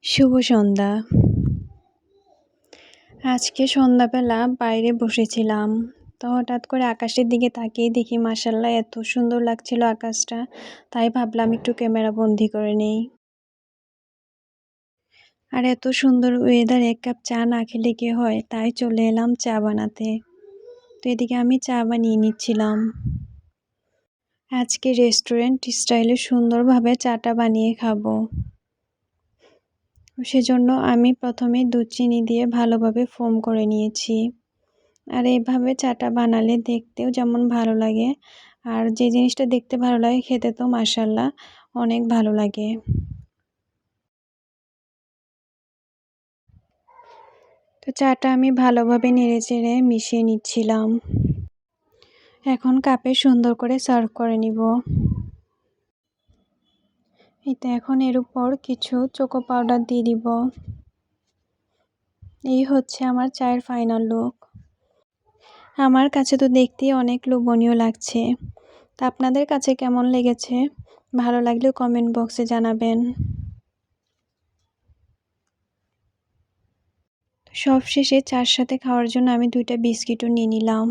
শুভ সন্ধ্যা। আজকে সন্ধ্যাবেলা বাইরে বসেছিলাম। তো হঠাৎ করে আকাশের দিকে তাকিয়ে দেখি মাশাআল্লাহ এত সুন্দর লাগছিল আকাশটা। তাই ভাবলাম একটু ক্যামেরা বন্দি করে নেই। আর এত সুন্দর ওয়েদারে ১ কাপ চা না খেলে কি হয়? তাই চলে এলাম চা বানাতে। তো এদিকে আমি চা বানিয়ে নিচ্ছিলাম। আজকে রেস্টুরেন্ট স্টাইলে সুন্দরভাবে চাটা বানিয়ে খাবো। সেজন্য আমি প্রথমেই দুধ চিনি দিয়ে ভালোভাবে ফোম করে নিয়েছি। আর এইভাবে চাটা বানালে দেখতেও যেমন ভালো লাগে, আর যে জিনিসটা দেখতে ভালো লাগে খেতে তো মাশাআল্লাহ অনেক ভালো লাগে। তো চাটা আমি ভালোভাবে নেড়েচেড়ে মিশিয়ে নিচ্ছিলাম। এখন কাপে সুন্দর করে সার্ভ করে নিব। এই তো এখন এর উপর কিছু চোকো পাউডার দিয়ে দিব। এই হচ্ছে আমার চায়ের ফাইনাল লুক। আমার কাছে তো দেখতেই অনেক লোভনীয় লাগছে। তা আপনাদের কাছে কেমন লেগেছে? ভালো লাগলে কমেন্ট বক্সে জানাবেন। সবশেষে চার সাথে খাওয়ার জন্য আমি ২টা বিস্কিটও নিয়ে নিলাম।